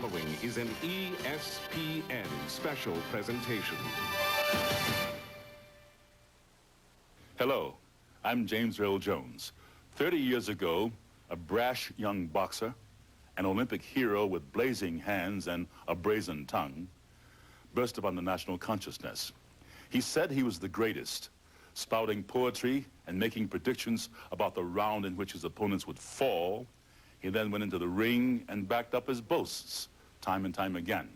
following is an ESPN special presentation. Hello, I'm James Earl Jones. 30 years ago, a brash young boxer, an Olympic hero with blazing hands and a brazen tongue, burst upon the national consciousness. He said he was the greatest, spouting poetry and making predictions about the round in which his opponents would fall. He then went into the ring and backed up his boasts time and time again.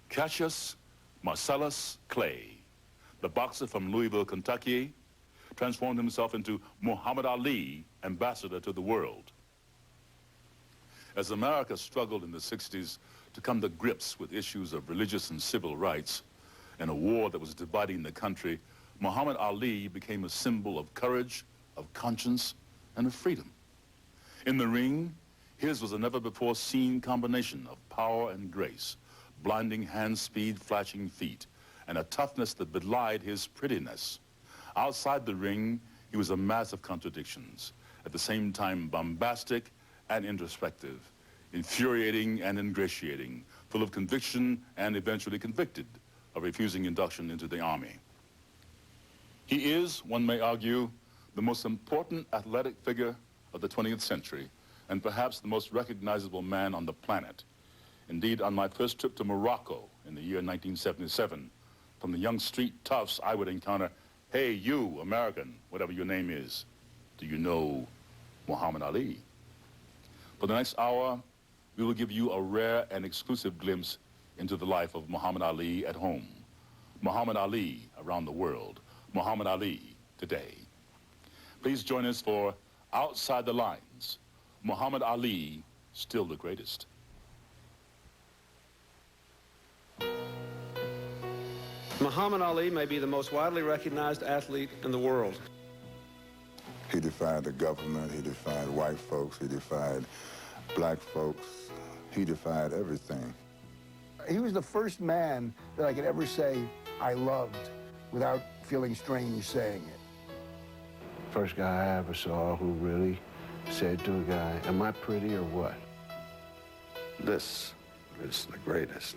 Cassius Marcellus Clay, the boxer from Louisville, Kentucky, transformed himself into Muhammad Ali, ambassador to the world. As America struggled in the 60s to come to grips with issues of religious and civil rights and a war that was dividing the country, Muhammad Ali became a symbol of courage, of conscience, and of freedom. In the ring, his was a never-before-seen combination of power and grace, blinding hand speed, flashing feet, and a toughness that belied his prettiness. Outside the ring, he was a mass of contradictions, at the same time bombastic and introspective, infuriating and ingratiating, full of conviction and eventually convicted of refusing induction into the army. He is, one may argue, the most important athletic figure of the 20th century, and perhaps the most recognizable man on the planet. Indeed, on my first trip to Morocco in the year 1977, from the young street toughs I would encounter, "Hey, you, American, whatever your name is, do you know Muhammad Ali?" For the next hour, we will give you a rare and exclusive glimpse into the life of Muhammad Ali at home, Muhammad Ali around the world, Muhammad Ali today. Please join us for Outside the Lines, Muhammad Ali, still the greatest. Muhammad Ali may be the most widely recognized athlete in the world. He defied the government, he defied white folks, he defied black folks, he defied everything. He was the first man that I could ever say I loved without feeling strange saying it. First guy I ever saw who really said to a guy, "Am I pretty or what?" This is the greatest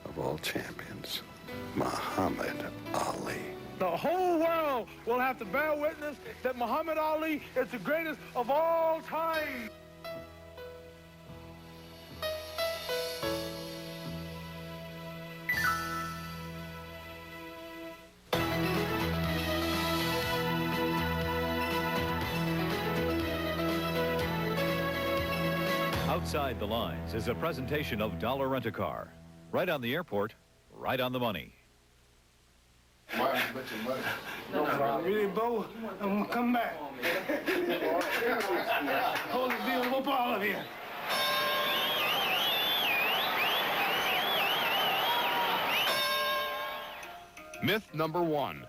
of all champions, Muhammad Ali. The whole world will have to bear witness that Muhammad Ali is the greatest of all time. Outside the Lines is a presentation of Dollar Rent-A-Car. Right on the airport, right on the money. Martin, put your money. No problem. Really, Bo? I'm gonna come back. Hold the deal, whoop all of you. Myth number one,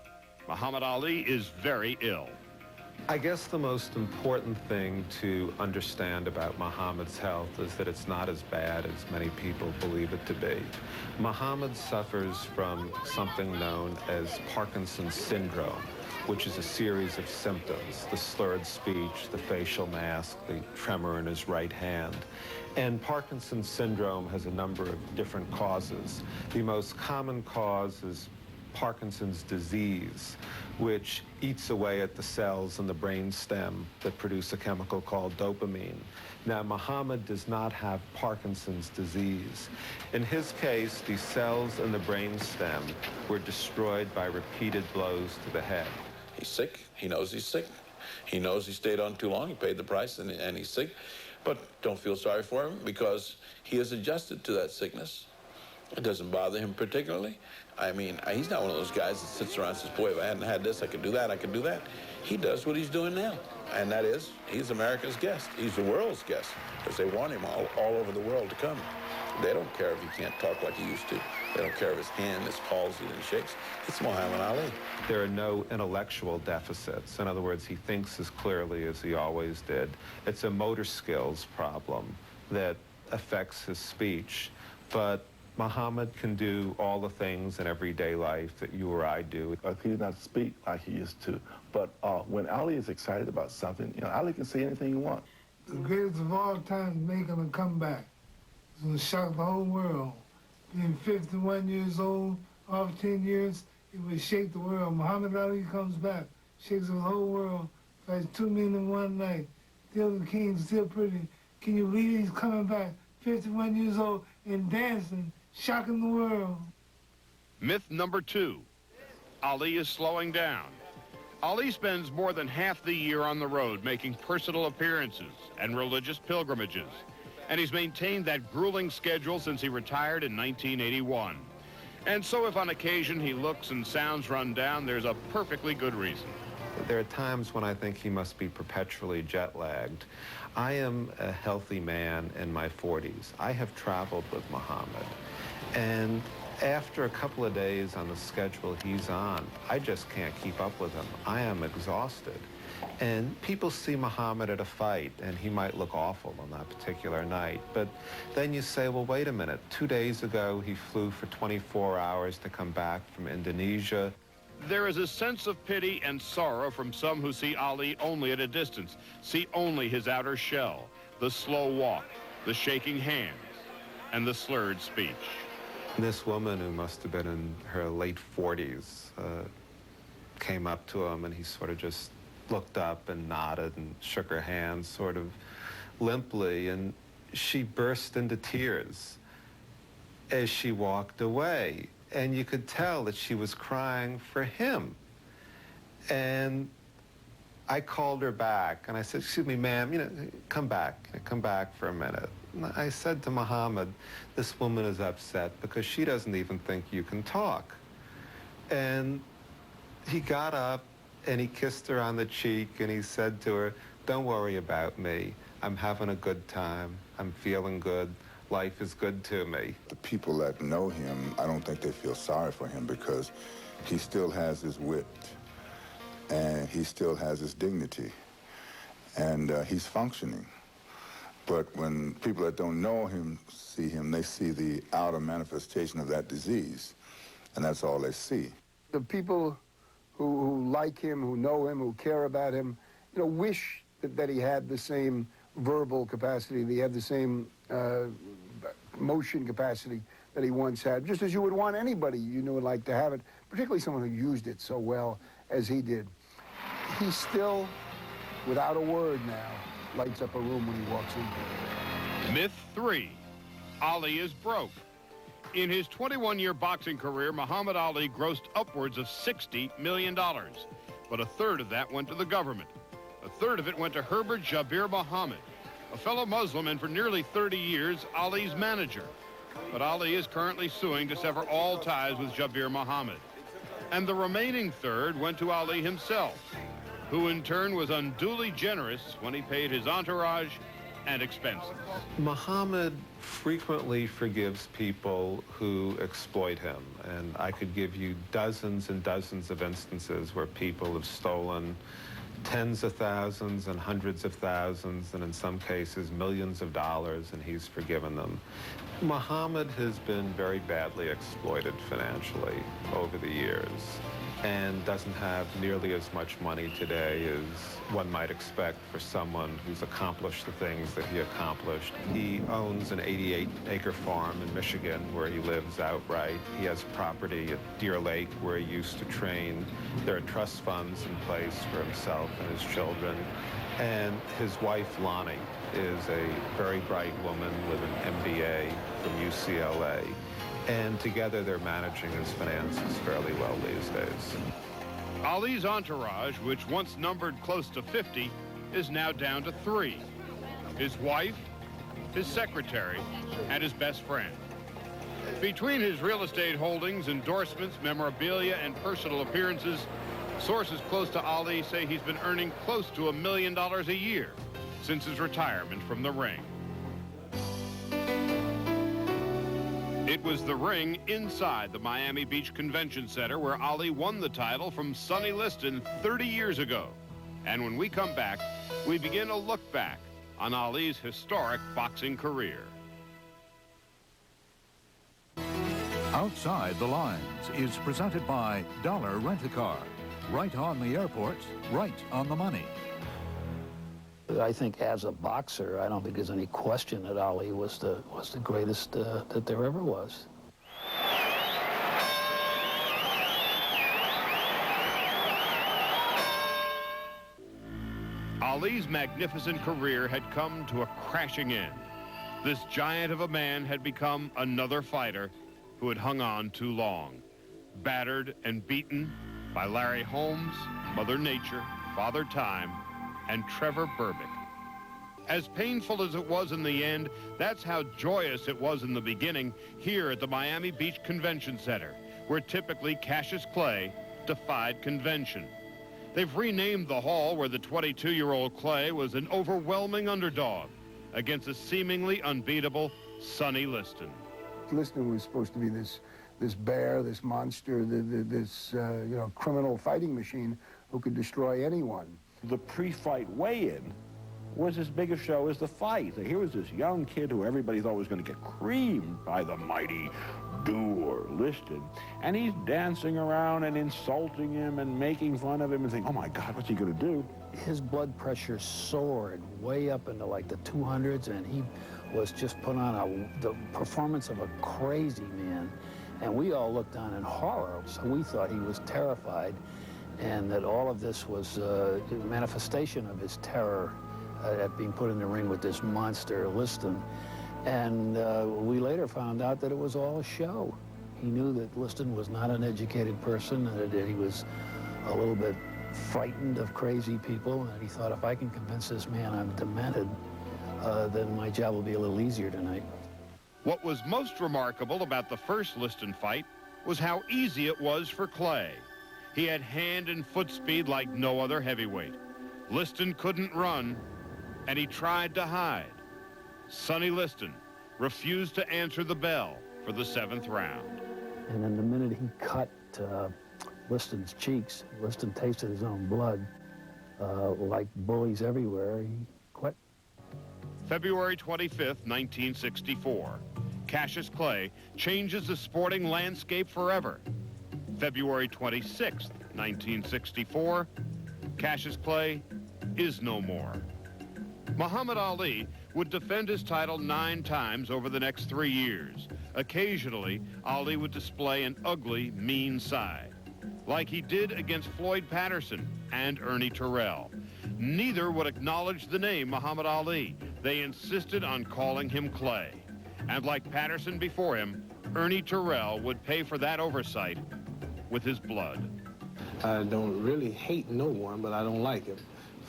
Muhammad Ali is very ill. I guess the most important thing to understand about Muhammad's health is that it's not as bad as many people believe it to be. Muhammad suffers from something known as Parkinson's syndrome, which is a series of symptoms: the slurred speech, the facial mask, the tremor in his right hand. And Parkinson's syndrome has a number of different causes. The most common cause is Parkinson's disease, which eats away at the cells in the brain stem that produce a chemical called dopamine. Now, Muhammad does not have Parkinson's disease. In his case, the cells in the brain stem were destroyed by repeated blows to the head. He's sick. He knows he's sick. He knows he stayed on too long. He paid the price, and he's sick. But don't feel sorry for him, because he has adjusted to that sickness. It doesn't bother him particularly. I mean, he's not one of those guys that sits around and says, "Boy, if I hadn't had this, I could do that, I could do that." He does what he's doing now, and that is, he's America's guest. He's the world's guest, because they want him all over the world to come. They don't care if he can't talk like he used to. They don't care if his hand is palsied and shakes. It's Muhammad Ali. There are no intellectual deficits. In other words, he thinks as clearly as he always did. It's a motor skills problem that affects his speech, but Muhammad can do all the things in everyday life that you or I do. He did not speak like he used to, but when Ali is excited about something, Ali can say anything he wants. The greatest of all time is making a comeback. It's going to shock the whole world. Being 51 years old, after 10 years, it would shake the world. Muhammad Ali comes back, shakes the whole world, fights 2 men in one night. Still the king, still pretty. Can you believe he's coming back, 51 years old, and dancing, shocking the world? Myth number 2. Ali is slowing down. Ali spends more than half the year on the road making personal appearances and religious pilgrimages. And he's maintained that grueling schedule since he retired in 1981. And so if on occasion he looks and sounds run down, there's a perfectly good reason. There are times when I think he must be perpetually jet-lagged. I am a healthy man in my 40s. I have traveled with Muhammad. And after a couple of days on the schedule he's on, I just can't keep up with him. I am exhausted. And people see Muhammad at a fight, and he might look awful on that particular night. But then you say, well, wait a minute. 2 days ago, he flew for 24 hours to come back from Indonesia. There is a sense of pity and sorrow from some who see Ali only at a distance, see only his outer shell, the slow walk, the shaking hands, and the slurred speech. This woman, who must have been in her late 40s, came up to him, and he sort of just looked up and nodded and shook her hand sort of limply, and she burst into tears as she walked away. And you could tell that she was crying for him. And I called her back, and I said, excuse me, ma'am, come back for a minute. And I said to Muhammad, this woman is upset because she doesn't even think you can talk. And he got up, and he kissed her on the cheek, and he said to her, don't worry about me. I'm having a good time. I'm feeling good. Life is good to me. The people that know him, I don't think they feel sorry for him because he still has his wit, and he still has his dignity, and he's functioning. But when people that don't know him see him, they see the outer manifestation of that disease, and that's all they see. The people who like him, who know him, who care about him, wish that he had the same verbal capacity, that he had the same motion capacity that he once had, just as you would want anybody you knew would like to have it, particularly someone who used it so well as he did. He still, without a word now, lights up a room when he walks in. Myth 3. Ali is broke. In his 21-year boxing career, Muhammad Ali grossed upwards of $60 million. But a third of that went to the government. A third of it went to Herbert Jabir Muhammad, a fellow Muslim and for nearly 30 years, Ali's manager. But Ali is currently suing to sever all ties with Jabir Muhammad. And the remaining third went to Ali himself, who in turn was unduly generous when he paid his entourage and expenses. Muhammad frequently forgives people who exploit him, and I could give you dozens and dozens of instances where people have stolen tens of thousands and hundreds of thousands, and in some cases millions of dollars, and he's forgiven them. Muhammad has been very badly exploited financially over the years and doesn't have nearly as much money today as one might expect for someone who's accomplished the things that he accomplished. He owns an 88-acre farm in Michigan where he lives outright. He has property at Deer Lake where he used to train. There are trust funds in place for himself and his children. And his wife, Lonnie, is a very bright woman with an MBA from UCLA. And together they're managing his finances fairly well these days. Ali's entourage, which once numbered close to 50, is now down to 3. His wife, his secretary, and his best friend. Between his real estate holdings, endorsements, memorabilia, and personal appearances, sources close to Ali say he's been earning close to $1 million a year since his retirement from the ring. It was the ring inside the Miami Beach Convention Center where Ali won the title from Sonny Liston 30 years ago. And when we come back, we begin a look back on Ali's historic boxing career. Outside the Lines is presented by Dollar Rent-A-Car. Right on the airport, right on the money. I think as a boxer, I don't think there's any question that Ali was the greatest that there ever was. Ali's magnificent career had come to a crashing end. This giant of a man had become another fighter who had hung on too long, battered and beaten by Larry Holmes, Mother Nature, Father Time, and Trevor Berbick. As painful as it was in the end, that's how joyous it was in the beginning here at the Miami Beach Convention Center, where typically Cassius Clay defied convention. They've renamed the hall where the 22-year-old Clay was an overwhelming underdog against a seemingly unbeatable Sonny Liston. Liston was supposed to be this bear, this monster, this criminal fighting machine who could destroy anyone. The pre-fight weigh-in was as big a show as the fight. Here was this young kid who everybody thought was going to get creamed by the mighty Doer Liston, and he's dancing around and insulting him and making fun of him and thinking, oh my God, what's he going to do? His blood pressure soared way up into like the 200s, and he was just put on the performance of a crazy man. And we all looked on in horror, so we thought he was terrified, and that all of this was a manifestation of his terror at being put in the ring with this monster Liston. And we later found out that it was all a show. He knew that Liston was not an educated person, and that he was a little bit frightened of crazy people, and he thought, if I can convince this man I'm demented, then my job will be a little easier tonight. What was most remarkable about the first Liston fight was how easy it was for Clay. He had hand and foot speed like no other heavyweight. Liston couldn't run, and he tried to hide. Sonny Liston refused to answer the bell for the 7th round. And then the minute he cut Liston's cheeks, Liston tasted his own blood. Like bullies everywhere, he quit. February 25th, 1964. Cassius Clay changes the sporting landscape forever. February 26th, 1964. Cassius Clay is no more. Muhammad Ali would defend his title 9 times over the next 3 years. Occasionally, Ali would display an ugly, mean side, like he did against Floyd Patterson and Ernie Terrell. Neither would acknowledge the name Muhammad Ali. They insisted on calling him Clay. And like Patterson before him, Ernie Terrell would pay for that oversight with his blood. I don't really hate no one, but I don't like him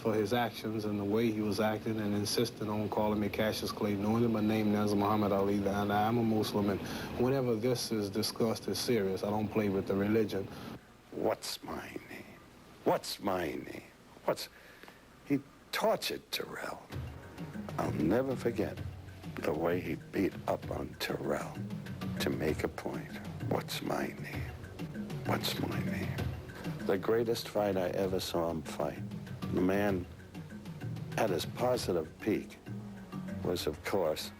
for his actions and the way he was acting and insisting on calling me Cassius Clay, knowing that my name now is Muhammad Ali, and I'm a Muslim, and whenever this is discussed as serious, I don't play with the religion. What's my name? What's my name? He tortured Terrell. I'll never forget the way he beat up on Terrell to make a point. What's my name? What's my name? The greatest fight I ever saw him fight. The man at his positive peak was, of course,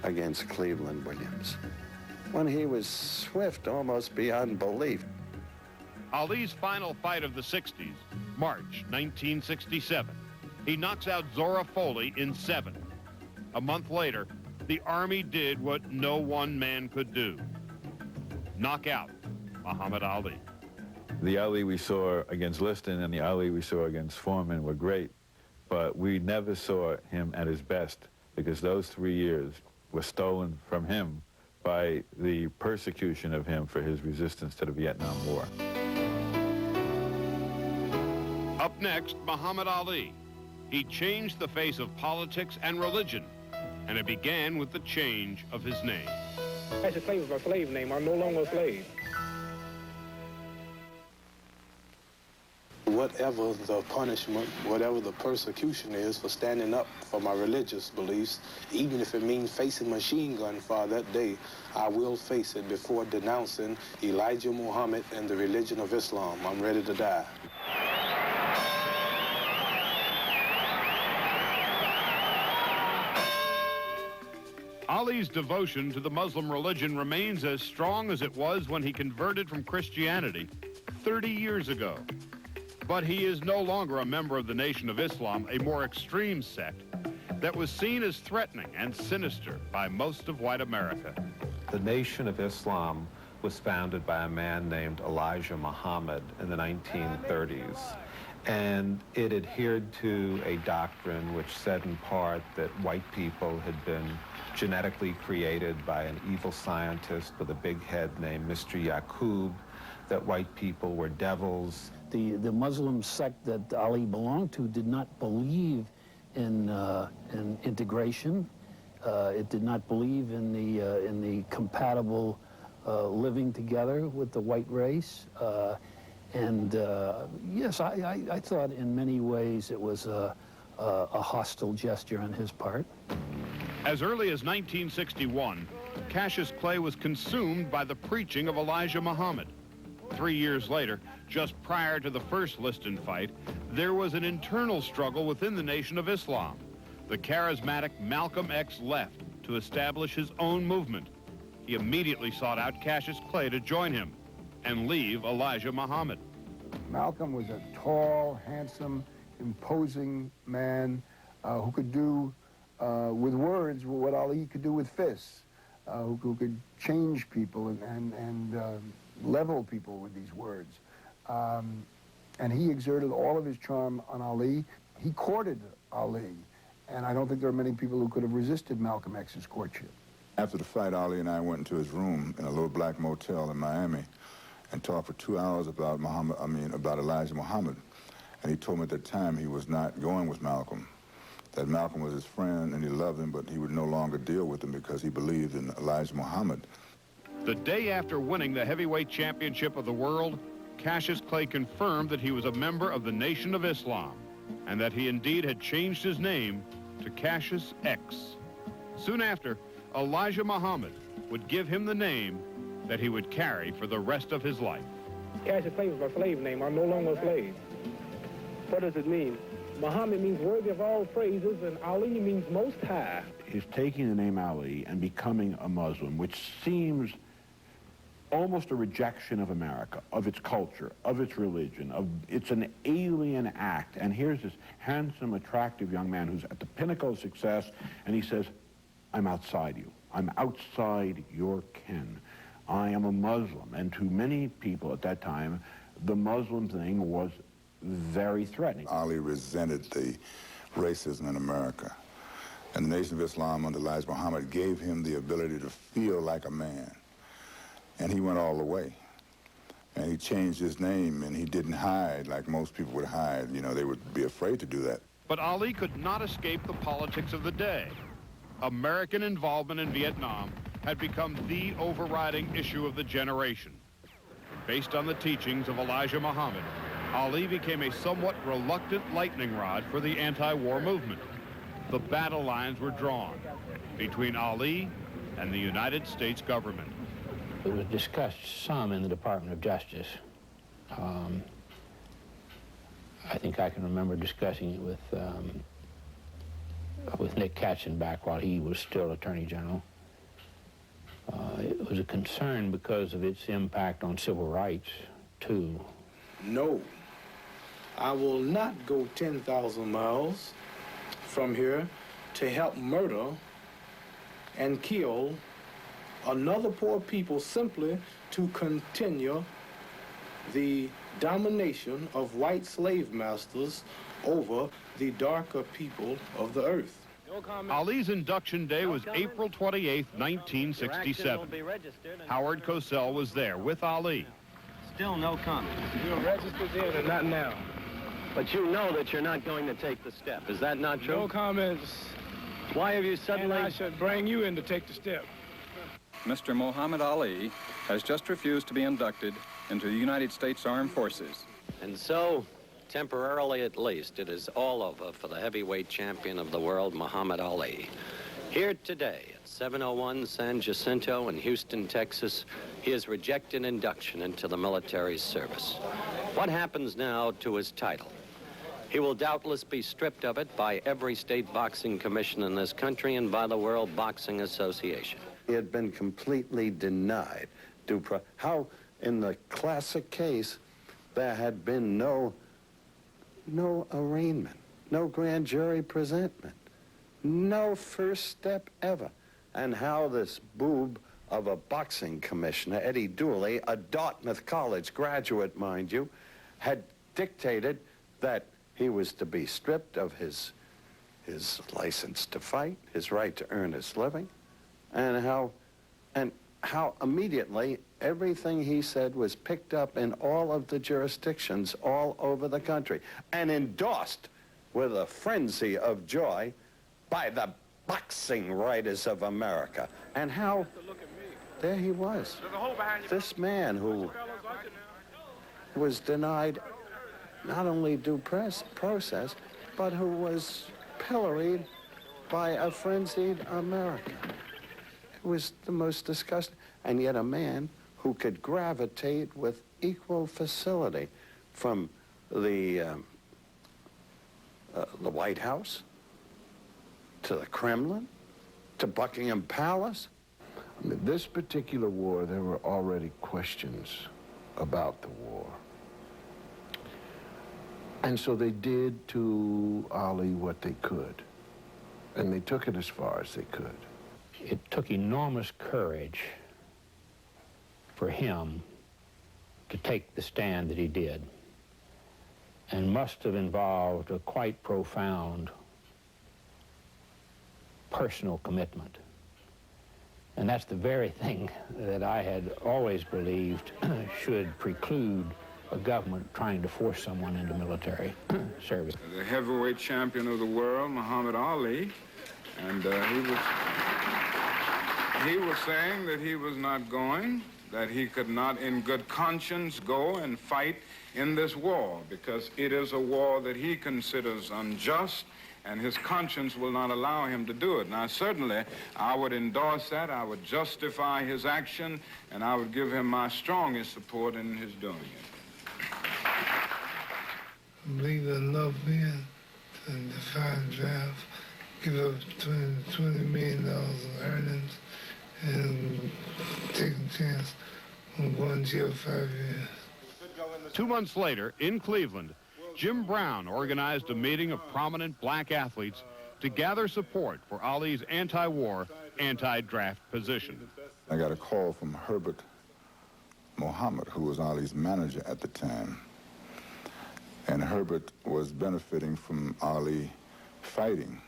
against Cleveland Williams, when he was swift almost beyond belief. Ali's final fight of the 60s, March 1967. He knocks out Zora Foley in 7. A month later, the Army did what no one man could do: knock out Muhammad Ali. The Ali we saw against Liston and the Ali we saw against Foreman were great, but we never saw him at his best because those 3 years were stolen from him by the persecution of him for his resistance to the Vietnam War. Up next, Muhammad Ali. He changed the face of politics and religion, and it began with the change of his name. Cassius Clay was my slave name. I'm no longer a slave. Whatever the punishment, whatever the persecution is for standing up for my religious beliefs, even if it means facing machine gun fire that day, I will face it before denouncing Elijah Muhammad and the religion of Islam. I'm ready to die. Ali's devotion to the Muslim religion remains as strong as it was when he converted from Christianity 30 years ago. But he is no longer a member of the Nation of Islam, a more extreme sect that was seen as threatening and sinister by most of white America. The Nation of Islam was founded by a man named Elijah Muhammad in the 1930s. And it adhered to a doctrine which said in part that white people had been genetically created by an evil scientist with a big head named Mr. Yaqub, that white people were devils. The Muslim sect that Ali belonged to did not believe in integration. It did not believe in the compatible living together with the white race. Yes, I thought in many ways it was a hostile gesture on his part. As early as 1961, Cassius Clay was consumed by the preaching of Elijah Muhammad. 3 years later, just prior to the first Liston fight, there was an internal struggle within the Nation of Islam. The charismatic Malcolm X left to establish his own movement. He immediately sought out Cassius Clay to join him and leave Elijah Muhammad. Malcolm was a tall, handsome, imposing man who could do with words what Ali could do with fists, who could change people and level people with these words. And he exerted all of his charm on Ali. He courted Ali, and I don't think there are many people who could have resisted Malcolm X's courtship. After the fight, Ali and I went into his room in a little black motel in Miami and talked for 2 hours about Elijah Muhammad. And he told me at the time he was not going with Malcolm, that Malcolm was his friend and he loved him, but he would no longer deal with him because he believed in Elijah Muhammad. The day after winning the heavyweight championship of the world, Cassius Clay confirmed that he was a member of the Nation of Islam and that he indeed had changed his name to Cassius X. Soon after, Elijah Muhammad would give him the name that he would carry for the rest of his life. Cassius Clay was my slave name. I'm no longer a slave. What does it mean? Muhammad means worthy of all praises, and Ali means most high. He's taking the name Ali and becoming a Muslim, which seems almost a rejection of America, of its culture, of its religion. It's an alien act. And here's this handsome, attractive young man who's at the pinnacle of success, and he says, I'm outside you. I'm outside your ken. I am a Muslim. And to many people at that time, the Muslim thing was very threatening. Ali resented the racism in America. And the Nation of Islam under Elijah Muhammad gave him the ability to feel like a man. And he went all the way. And he changed his name, and he didn't hide like most people would hide. You know, they would be afraid to do that. But Ali could not escape the politics of the day. American involvement in Vietnam had become the overriding issue of the generation. Based on the teachings of Elijah Muhammad, Ali became a somewhat reluctant lightning rod for the anti-war movement. The battle lines were drawn between Ali and the United States government. It was discussed some in the Department of Justice. I think I can remember discussing it with Nick Katzenbach while he was still Attorney General. It was a concern because of its impact on civil rights, too. No, I will not go 10,000 miles from here to help murder and kill another poor people simply to continue the domination of white slave masters over the darker people of the earth. Ali's induction day was April 28, 1967. Howard Cosell was there with Ali. Still no comment. You're registered then and not now. But you know that you're not going to take the step. Is that not true? No comments. Why have you suddenly... And I should bring you in to take the step. Mr. Muhammad Ali has just refused to be inducted into the United States Armed Forces. And so, temporarily at least, it is all over for the heavyweight champion of the world, Muhammad Ali. Here today at 701 San Jacinto in Houston, Texas, he has rejected induction into the military service. What happens now to his title? He will doubtless be stripped of it by every state boxing commission in this country and by the World Boxing Association. He had been completely denied due process. How, in the classic case, there had been no no arraignment, no grand jury presentment, no first step ever. And how this boob of a boxing commissioner, Eddie Dooley, a Dartmouth College graduate, mind you, had dictated that he was to be stripped of his license to fight, his right to earn his living, and how immediately everything he said was picked up in all of the jurisdictions all over the country and endorsed with a frenzy of joy by the boxing writers of America. And how there he was, this man who was denied not only due process, but who was pilloried by a frenzied America. It was the most disgusting, and yet a man who could gravitate with equal facility from the White House to the Kremlin to Buckingham Palace. I mean, this particular war, there were already questions about the war. And so they did to Ali what they could, and they took it as far as they could. It took enormous courage for him to take the stand that he did, and must have involved a quite profound personal commitment. And that's the very thing that I had always believed should preclude a government trying to force someone into military service. The heavyweight champion of the world, Muhammad Ali, and he was saying that he was not going, that he could not in good conscience go and fight in this war because it is a war that he considers unjust, and his conscience will not allow him to do it. Now, certainly, I would endorse that, I would justify his action, and I would give him my strongest support in his doing it. Believe enough men to defy draft, give up $20 million in earnings, and take a chance on going to jail 5 years. 2 months later, in Cleveland, Jim Brown organized a meeting of prominent black athletes to gather support for Ali's anti-war, anti-draft position. I got a call from Herbert Mohammed, who was Ali's manager at the time. And Herbert was benefiting from Ali fighting.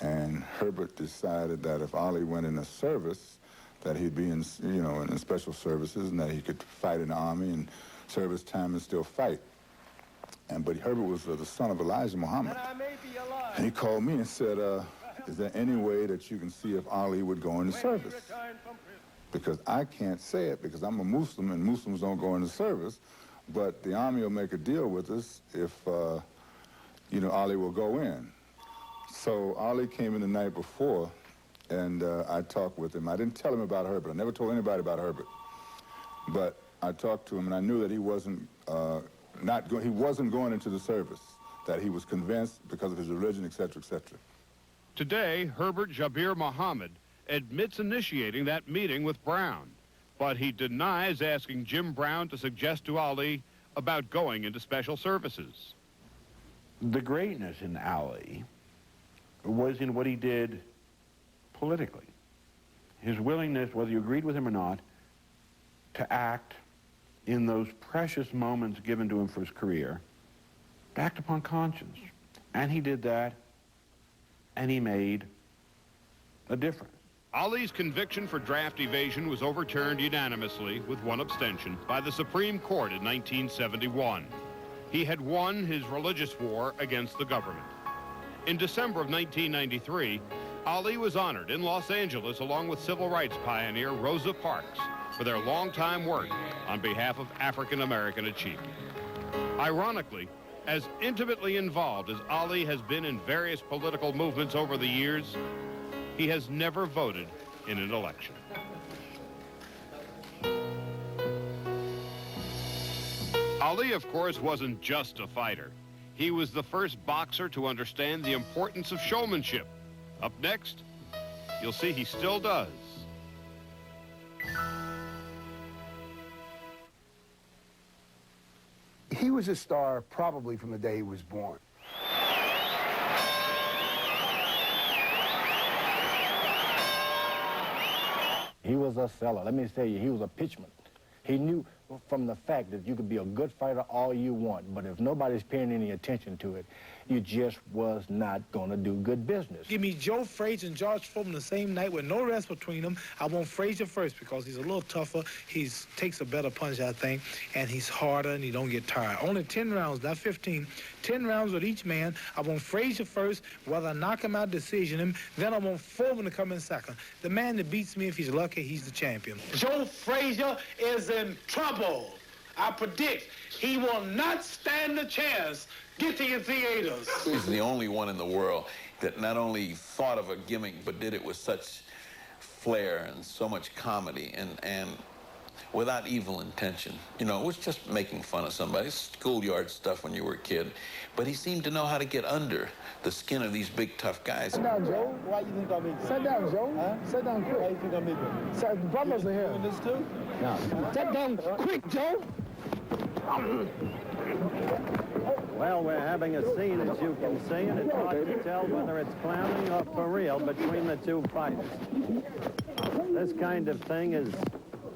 And Herbert decided that if Ali went in a service, that he'd be in, in special services, and that he could fight in the army and serve his time and still fight. But Herbert was the son of Elijah Muhammad. And he called me and said, is there any way that you can see if Ali would go into service? Because I can't say it because I'm a Muslim and Muslims don't go into service, but the army will make a deal with us if, Ali will go in. So Ali came in the night before, and I talked with him. I didn't tell him about Herbert. I never told anybody about Herbert. But I talked to him, and I knew that he wasn't going into the service, that he was convinced because of his religion, et cetera, et cetera. Today, Herbert Jabir Muhammad admits initiating that meeting with Brown, but he denies asking Jim Brown to suggest to Ali about going into special services. The greatness in Ali was in what he did politically. His willingness, whether you agreed with him or not, to act in those precious moments given to him for his career, to act upon conscience. And he did that, and he made a difference. Ali's conviction for draft evasion was overturned unanimously, with one abstention, by the Supreme Court in 1971. He had won his religious war against the government. In December of 1993, Ali was honored in Los Angeles along with civil rights pioneer Rosa Parks for their longtime work on behalf of African-American achievement. Ironically, as intimately involved as Ali has been in various political movements over the years, he has never voted in an election. Ali, of course, wasn't just a fighter. He was the first boxer to understand the importance of showmanship. Up next, you'll see he still does. He He was a star probably from the day he was born. He was a seller. Let me tell you, he was a pitchman. He knew from the fact that you could be a good fighter all you want, but if nobody's paying any attention to it, you just was not going to do good business. Give me Joe Frazier and George Foreman the same night with no rest between them. I want Frazier first because he's a little tougher. He takes a better punch, I think, and he's harder and he don't get tired. Only 10 rounds, not 15. 10 rounds with each man. I want Frazier first, whether I knock him out, decision him. Then I want Foreman to come in second. The man that beats me, if he's lucky, he's the champion. Joe Frazier is in trouble. I predict he will not stand a chance getting in theaters. He's the only one in the world that not only thought of a gimmick, but did it with such flair and so much comedy and without evil intention. You know, it was just making fun of somebody. Schoolyard stuff when you were a kid. But he seemed to know how to get under the skin of these big, tough guys. Sit down, Joe. Why you think I'm in? Sit down, Joe. Huh? Sit down quick. Why you think I'm in? The brothers are here. You doing this too? No. Sit down quick, Joe. Well, we're having a scene, as you can see, and it's hard to tell whether it's clowning or for real between the two fighters. This kind of thing has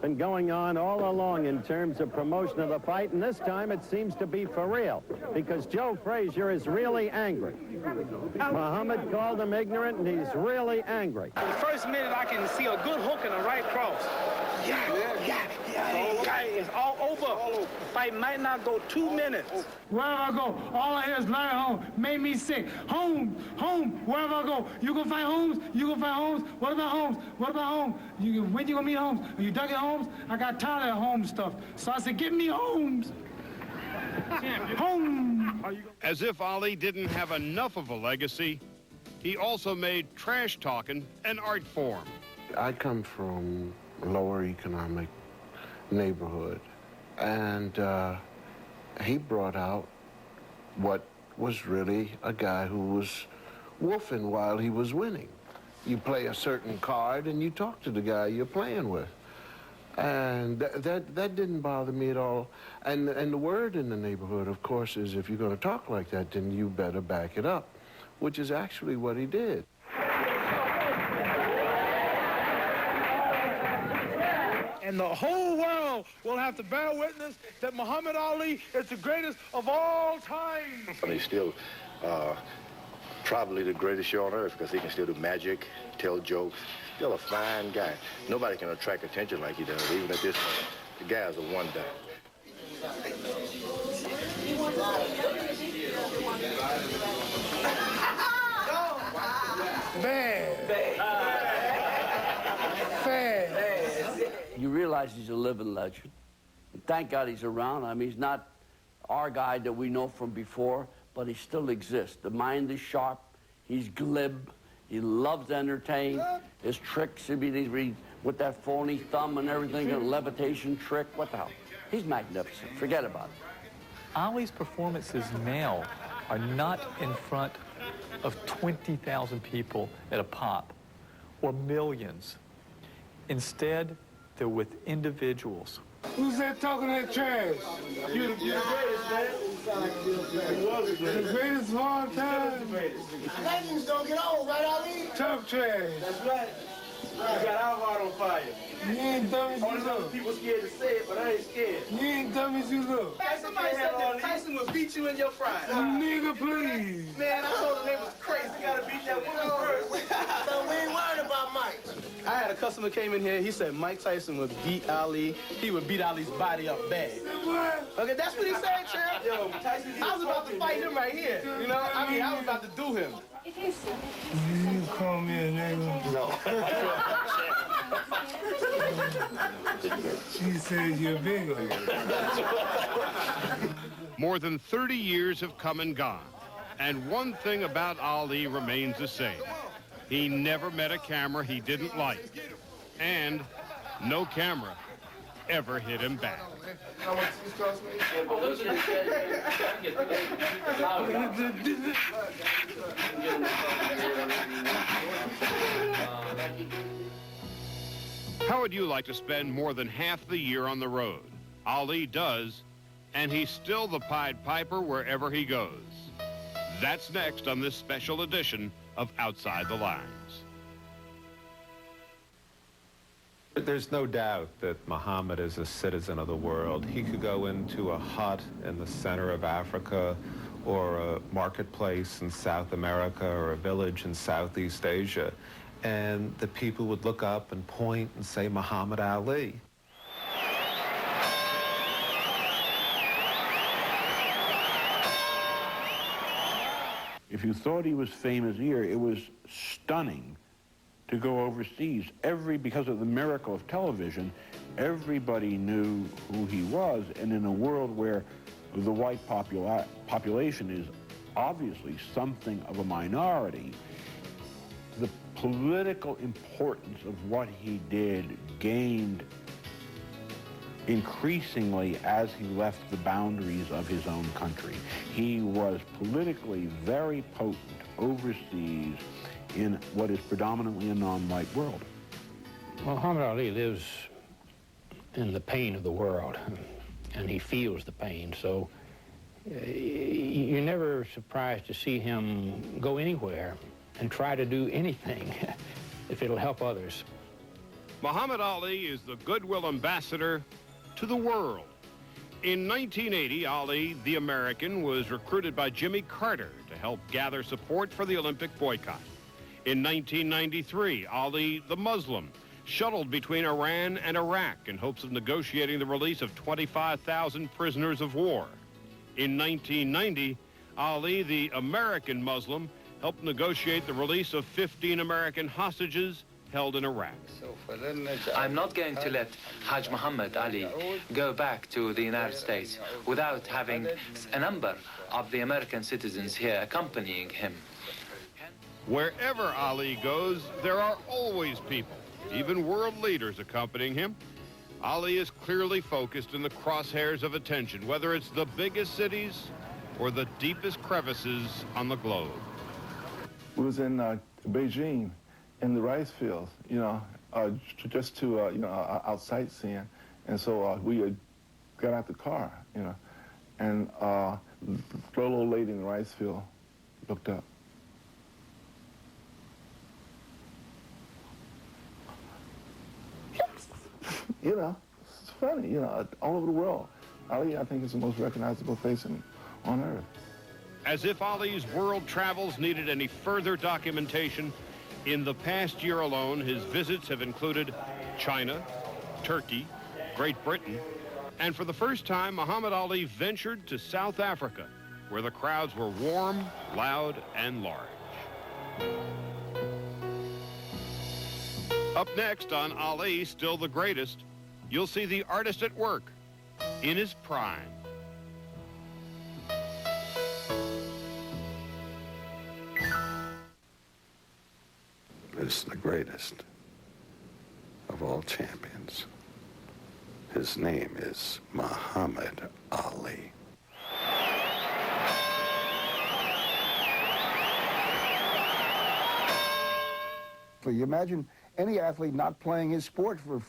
been going on all along in terms of promotion of the fight, and this time it seems to be for real, because Joe Frazier is really angry. Muhammad called him ignorant, and he's really angry. The first minute I can see a good hook and a right cross. Yeah. It's all over. The fight might not go 2 minutes. Wherever I go, all I hear is Larry Holmes. Made me sick. Holmes, wherever I go. You gonna fight Holmes? You gonna fight Holmes? What about Holmes? What about Holmes? When you gonna meet Holmes? Are you dug at Holmes? I got tired of that Holmes stuff. So I said, give me Holmes. Holmes. As if Ali didn't have enough of a legacy, he also made trash talking an art form. I come from lower economic neighborhood, and he brought out what was really a guy who was woofing while he was winning. You play a certain card and you talk to the guy you're playing with. And that didn't bother me at all. And the word in the neighborhood, of course, is if you're going to talk like that, then you better back it up, which is actually what he did. And the whole world will have to bear witness that Muhammad Ali is the greatest of all time. He's still probably the greatest show on earth because he can still do magic, tell jokes. Still a fine guy. Nobody can attract attention like he does, even at this point. The guy's a wonder. You realize he's a living legend. And thank God he's around. I mean, he's not our guy that we know from before, but he still exists. The mind is sharp. He's glib. He loves to entertain. His tricks, with that phony thumb and everything, a levitation trick. What the hell? He's magnificent. Forget about it. Ali's performances now are not in front of 20,000 people at a pop or millions. Instead, they're with individuals. Who's that talking that trash? You're the greatest, man. The greatest of all time. Legends don't get old, right, Ali? Tough trash. That's right. You got our heart on fire. You ain't dumb as you Only look. people scared to say it, but I ain't scared. You ain't dumb as you look. Somebody said that Tyson would beat you in your prime. Nigga, please. Man, I told him they was crazy. You gotta beat that woman first. So we ain't worried about Mike. I had a customer came in here. He said Mike Tyson would beat Ali. He would beat Ali's body up bad. Okay, that's what he said, champ. Yo, Tyson, I was about to fight him right here. You know, I mean, I was about to do him. You call me a nigga? No. She says you're bigger. More than 30 years have come and gone, and one thing about Ali remains the same. He never met a camera he didn't like, and no camera ever hit him back. How much this cost me? How would you like to spend more than half the year on the road? Ali does, and he's still the Pied Piper wherever he goes. That's next on this special edition of Outside the Lines. There's no doubt that Muhammad is a citizen of the world. He could go into a hut in the center of Africa, or a marketplace in South America, or a village in Southeast Asia, and the people would look up and point and say, Muhammad Ali. If you thought he was famous here, it was stunning to go overseas. Because of the miracle of television, everybody knew who he was, and in a world where the white population is obviously something of a minority, the political importance of what he did gained increasingly as he left the boundaries of his own country. He was politically very potent overseas in what is predominantly a non-white world. Muhammad Ali lives in the pain of the world, and he feels the pain, so you're never surprised to see him go anywhere and try to do anything if it'll help others. Muhammad Ali is the goodwill ambassador to the world. In 1980, Ali, the American, was recruited by Jimmy Carter to help gather support for the Olympic boycott. In 1993, Ali, the Muslim, shuttled between Iran and Iraq in hopes of negotiating the release of 25,000 prisoners of war. In 1990, Ali, the American Muslim, helped negotiate the release of 15 American hostages held in Iraq. I'm not going to let Hajj Muhammad Ali go back to the United States without having a number of the American citizens here accompanying him. Wherever Ali goes, there are always people, even world leaders, accompanying him. Ali is clearly focused in the crosshairs of attention, whether it's the biggest cities or the deepest crevices on the globe. We was in Beijing, in the rice fields, just to, out sightseeing. And so we got out the car, and the little old lady in the rice field looked up. It's funny, all over the world. Ali, I think, is the most recognizable face on earth. As if Ali's world travels needed any further documentation, in the past year alone, his visits have included China, Turkey, Great Britain, and for the first time, Muhammad Ali ventured to South Africa, where the crowds were warm, loud, and large. Up next on Ali, Still the Greatest, you'll see the artist at work in his prime. Is the greatest of all champions. His name is Muhammad Ali. So you imagine any athlete not playing his sport for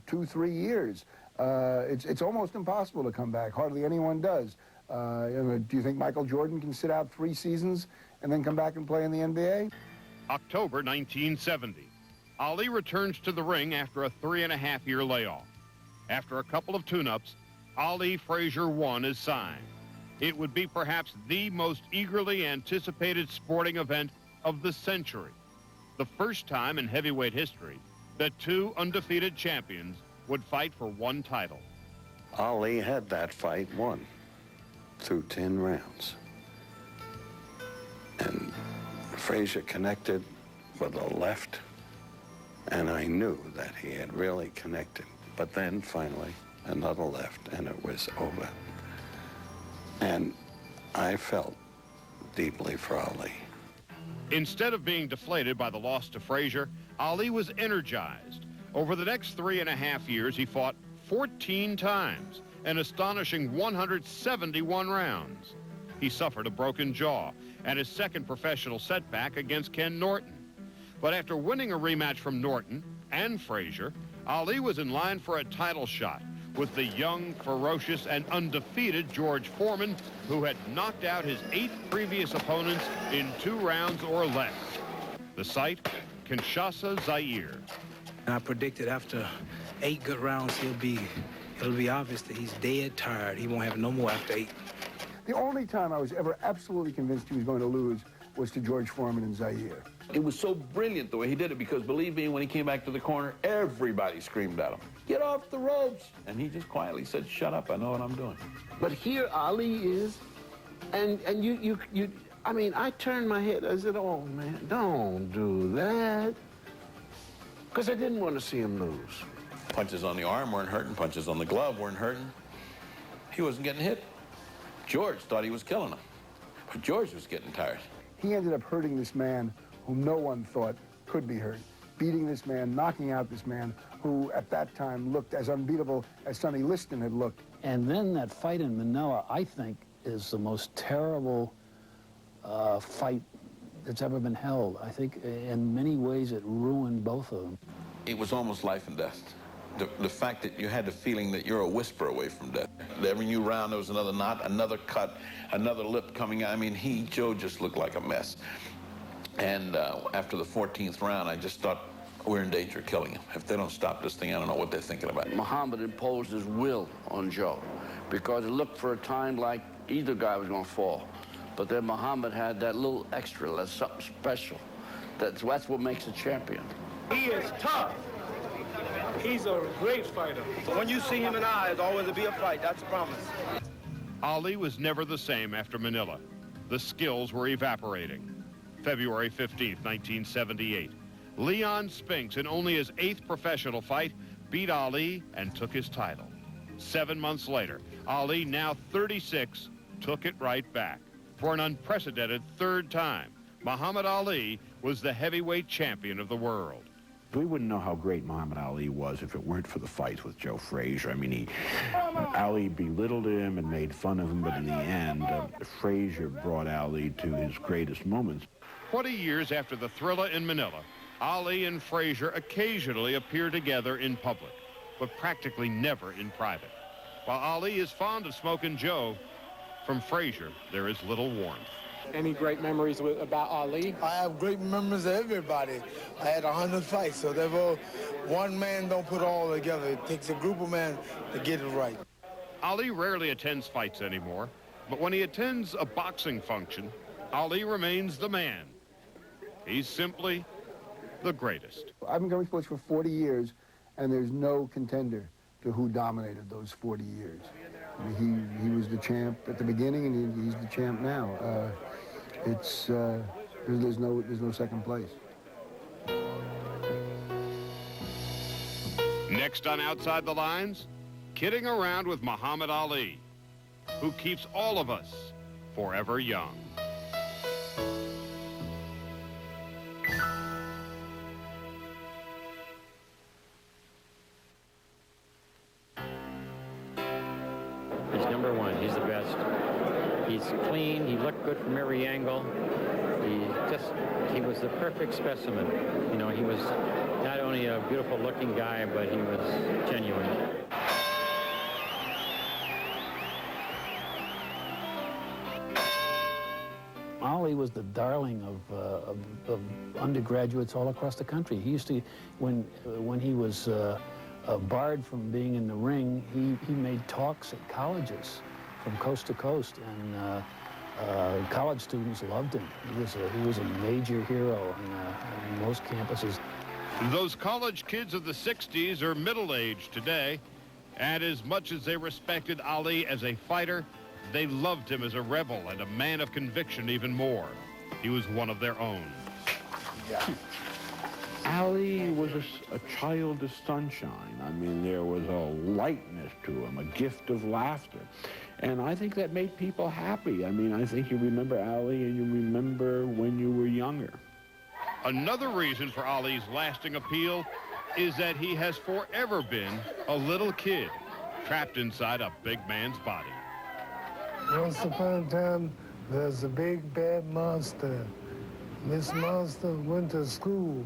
2-3 years. It's almost impossible to come back. Hardly anyone does. Do you think Michael Jordan can sit out 3 seasons and then come back and play in the NBA? October 1970. Ali returns to the ring after a 3.5-year layoff. After a couple of tune-ups, Ali Frazier 1 is signed. It would be perhaps the most eagerly anticipated sporting event of the century. The first time in heavyweight history that 2 undefeated champions would fight for 1 title. Ali had that fight won through 10 rounds. And Frazier connected with a left, and I knew that he had really connected. But then finally, another left, and it was over. And I felt deeply for Ali. Instead of being deflated by the loss to Frazier, Ali was energized. Over the next 3.5 years, he fought 14 times, an astonishing 171 rounds. He suffered a broken jaw and his second professional setback against Ken Norton. But after winning a rematch from Norton and Frazier, Ali was in line for a title shot with the young, ferocious, and undefeated George Foreman, who had knocked out his 8 previous opponents in 2 rounds or less. The site, Kinshasa, Zaire. I predicted after 8 good rounds, it'll be obvious that he's dead tired. He won't have no more after 8. The only time I was ever absolutely convinced he was going to lose was to George Foreman in Zaire. It was so brilliant the way he did it, because believe me, when he came back to the corner, everybody screamed at him, "Get off the ropes!" And he just quietly said, "Shut up, I know what I'm doing." But here Ali is, and you I mean, I turned my head. I said, "Oh man, don't do that," because I didn't want to see him lose. Punches on the arm weren't hurting, punches on the glove weren't hurting. He wasn't getting hit. George thought he was killing him, but George was getting tired. He ended up hurting this man whom no one thought could be hurt, beating this man, knocking out this man who at that time looked as unbeatable as Sonny Liston had looked. And then that fight in Manila, I think, is the most terrible fight that's ever been held. I think in many ways it ruined both of them. It was almost life and death. The fact that you had the feeling that you're a whisper away from death. Every new round, there was another knot, another cut, another lip coming out. I mean, Joe just looked like a mess. And after the 14th round, I just thought, we're in danger of killing him. If they don't stop this thing, I don't know what they're thinking about. Muhammad imposed his will on Joe because it looked for a time like either guy was going to fall. But then Muhammad had that little extra, that's something special. That's what makes a champion. He is tough. He's a great fighter. When you see him in eyes, always be a fight. That's a promise. Ali was never the same after Manila. The skills were evaporating. February 15th, 1978. Leon Spinks, in only his 8th professional fight, beat Ali and took his title. 7 months later, Ali, now 36, took it right back. For an unprecedented 3rd time, Muhammad Ali was the heavyweight champion of the world. We wouldn't know how great Muhammad Ali was if it weren't for the fights with Joe Frazier. I mean, Ali belittled him and made fun of him, but in the end, Frazier brought Ali to his greatest moments. 20 years after the thriller in Manila, Ali and Frazier occasionally appear together in public, but practically never in private. While Ali is fond of smoking Joe, from Frazier, there is little warmth. Any great memories about Ali? I have great memories of everybody. I had 100 fights, so therefore, one man don't put it all together. It takes a group of men to get it right. Ali rarely attends fights anymore, but when he attends a boxing function, Ali remains the man. He's simply the greatest. I've been covering sports for 40 years, and there's no contender to who dominated those 40 years. I mean, he was the champ at the beginning, and he's the champ now. There's no second place. Next on Outside the Lines, kidding around with Muhammad Ali, who keeps all of us forever young. He's number one. He's the best. He's clean. He looked good from every angle. He was the perfect specimen. You know, he was not only a beautiful looking guy, but he was genuine. Ali was the darling of undergraduates all across the country. He used to, when he was barred from being in the ring, he made talks at colleges from coast to coast, and college students loved him. He was a major hero on most campuses. Those college kids of the 60s are middle-aged today, and as much as they respected Ali as a fighter, they loved him as a rebel and a man of conviction even more. He was one of their own. Yeah. Ali was a child of sunshine. I mean, there was a lightness to him, a gift of laughter. And I think that made people happy. I mean, I think you remember Ali and you remember when you were younger. Another reason for Ali's lasting appeal is that he has forever been a little kid trapped inside a big man's body. Once upon a time, there's a big bad monster. This monster went to school,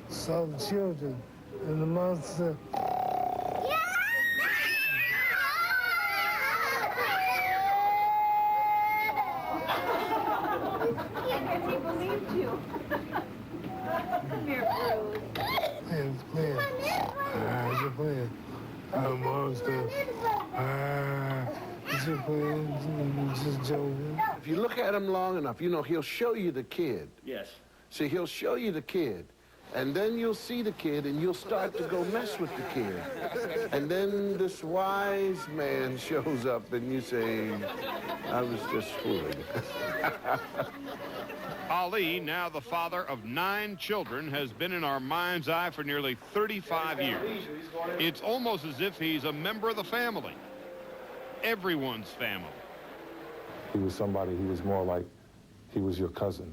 saw the children, and the monster monster. Just playing, just joking. If you look at him long enough, you know, he'll show you the kid. Yes. See, he'll show you the kid. And then you'll see the kid, and you'll start to go mess with the kid. And then this wise man shows up, and you say, I was just fooling. Ali, now the father of 9 children, has been in our mind's eye for nearly 35 years. It's almost as if he's a member of the family. Everyone's family. He was somebody, he was more like he was your cousin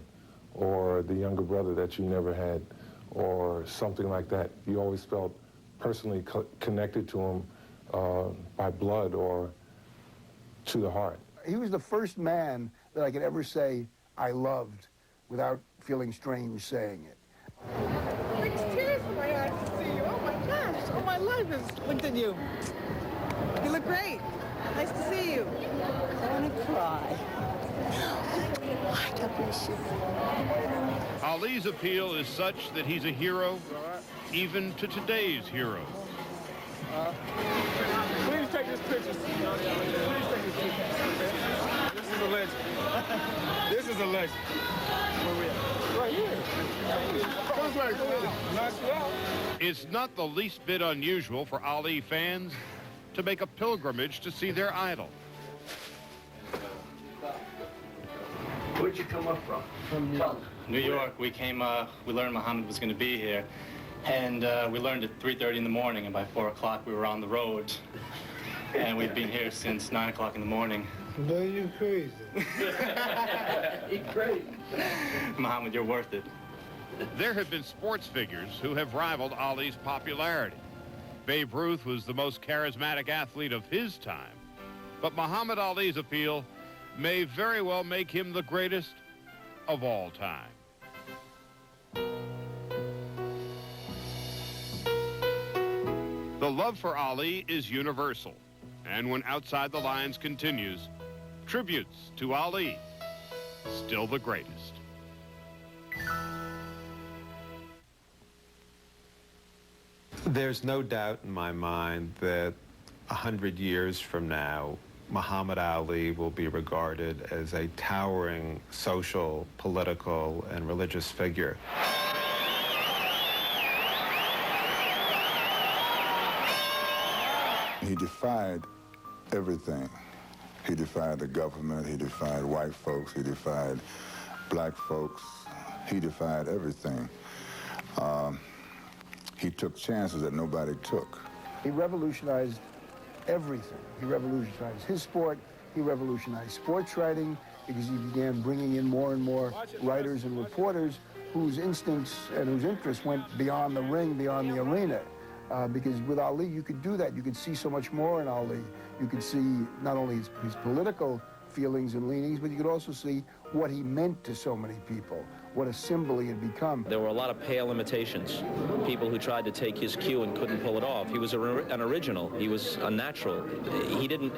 or the younger brother that you never had or something like that. You always felt personally connected to him by blood or to the heart. He was the first man that I could ever say I loved without feeling strange saying it. Brings tears in my eyes to see you. Oh my gosh, all my life has looked at you. You look great. Nice to see you. I want to cry. God bless you. Ali's appeal is such that he's a hero, even to today's heroes. Please take this picture. Please take this picture. This is a legend. This is a legend. Where we at? Right here. Come this way. Knock you out. It's not the least bit unusual for Ali fans to make a pilgrimage to see their idol. Where'd you come up from? From New York. We came, we learned Muhammad was going to be here. And we learned at 3:30 in the morning, and by 4 o'clock we were on the road. And we've been here since 9 o'clock in the morning. No, you crazy. He's crazy. Muhammad, you're worth it. There have been sports figures who have rivaled Ali's popularity. Babe Ruth was the most charismatic athlete of his time. But Muhammad Ali's appeal may very well make him the greatest of all time. The love for Ali is universal. And when Outside the Lines continues, tributes to Ali, still the greatest. There's no doubt in my mind that 100 years from now, Muhammad Ali will be regarded as a towering social, political, and religious figure. He defied everything. He defied the government, he defied white folks, he defied black folks, he defied everything. He took chances that nobody took. He revolutionized everything. He revolutionized his sport, he revolutionized sports writing, because he began bringing in more and more writers and reporters whose instincts and whose interests went beyond the ring, beyond the arena. Because with Ali, you could do that. You could see so much more in Ali. You could see not only his political feelings and leanings, but you could also see what he meant to so many people, what a symbol he had become. There were a lot of pale imitations, people who tried to take his cue and couldn't pull it off. He was an original. He was a natural. He didn't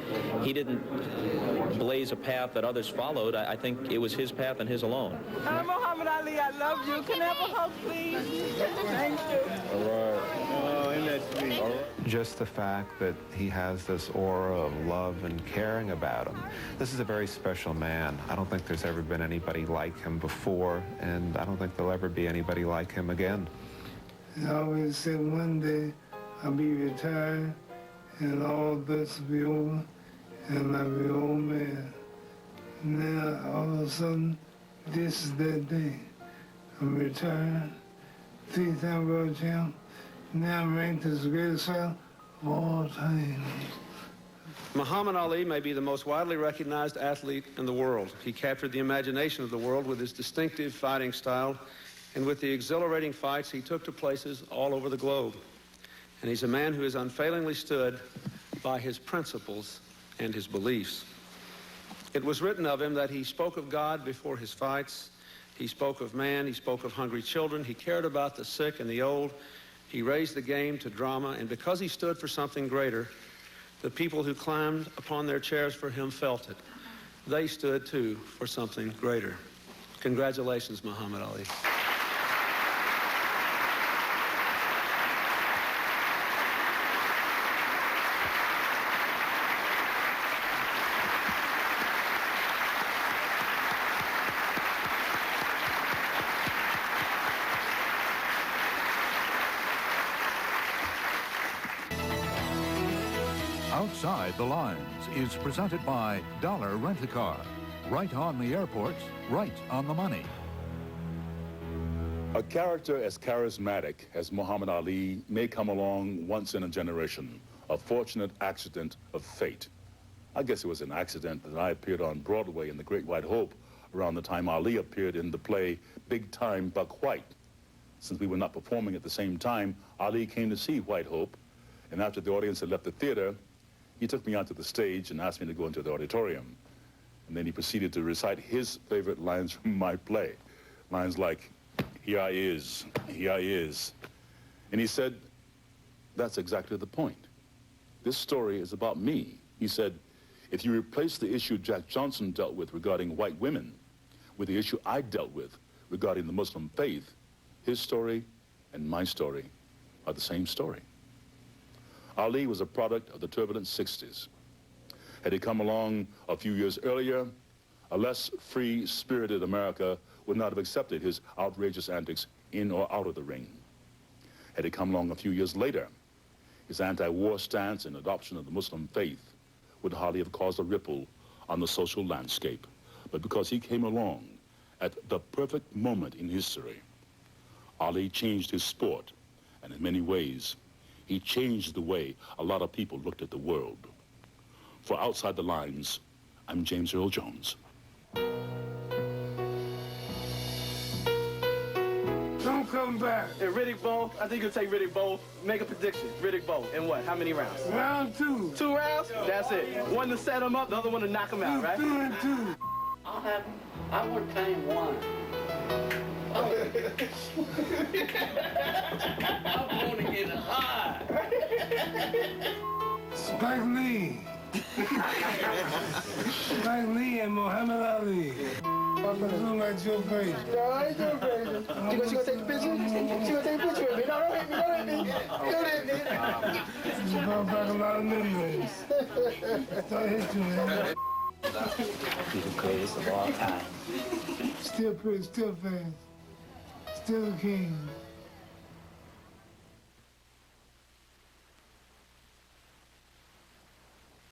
blaze a path that others followed. I think it was his path and his alone. Muhammad Ali, I love you. Can I have a hug, please? Thank you. All right. Oh, isn't that sweet? All right. Just the fact that he has this aura of love and caring about him. This is a very special man. I don't think there's ever been anybody like him before, and I don't think there'll ever be anybody like him again. I always said one day I'll be retired and all this will be over and I'll be an old man. Now, all of a sudden, this is that day. I'm retired, 3-time world champ. Now I'm ranked as the greatest fighter of all time. Muhammad Ali may be the most widely recognized athlete in the world. He captured the imagination of the world with his distinctive fighting style and with the exhilarating fights he took to places all over the globe. And he's a man who has unfailingly stood by his principles and his beliefs. It was written of him that he spoke of God before his fights. He spoke of man. He spoke of hungry children. He cared about the sick and the old. He raised the game to drama, and because he stood for something greater, the people who climbed upon their chairs for him felt it. They stood, too, for something greater. Congratulations, Muhammad Ali. Outside the Lines is presented by Dollar Rent-A-Car. Right on the airports, right on the money. A character as charismatic as Muhammad Ali may come along once in a generation, a fortunate accident of fate. I guess it was an accident that I appeared on Broadway in The Great White Hope around the time Ali appeared in the play Big Time Buck White. Since we were not performing at the same time, Ali came to see White Hope, and after the audience had left the theater, he took me onto the stage and asked me to go into the auditorium. And then he proceeded to recite his favorite lines from my play. Lines like, "Here I is, here I is." And he said, "That's exactly the point. This story is about me." He said, "If you replace the issue Jack Johnson dealt with regarding white women with the issue I dealt with regarding the Muslim faith, his story and my story are the same story." Ali was a product of the turbulent 60s. Had he come along a few years earlier, a less free-spirited America would not have accepted his outrageous antics in or out of the ring. Had he come along a few years later, his anti-war stance and adoption of the Muslim faith would hardly have caused a ripple on the social landscape. But because he came along at the perfect moment in history, Ali changed his sport, and in many ways, he changed the way a lot of people looked at the world. For Outside the Lines, I'm James Earl Jones. Don't come back. And Riddick Bowe, I think you'll take Riddick Bowe. Make a prediction. Riddick Bowe. In what? How many rounds? Round 2. 2 rounds? That's it. One to set him up, the other one to knock him out, right? 2 and 2. I'll have him. I won't claim one. I'm going to get high. Spike Lee. Spike Lee and Muhammad Ali. I'm gonna look like Joe Frazier. No, I ain't Joe Frazier. She gonna take a picture? She gonna take a picture with me. No, don't hit me, don't hit me. Don't hit me. You brought back a lot of memories. Don't hit you, man. Be the greatest of all time. Still pretty, still fast. Still the king.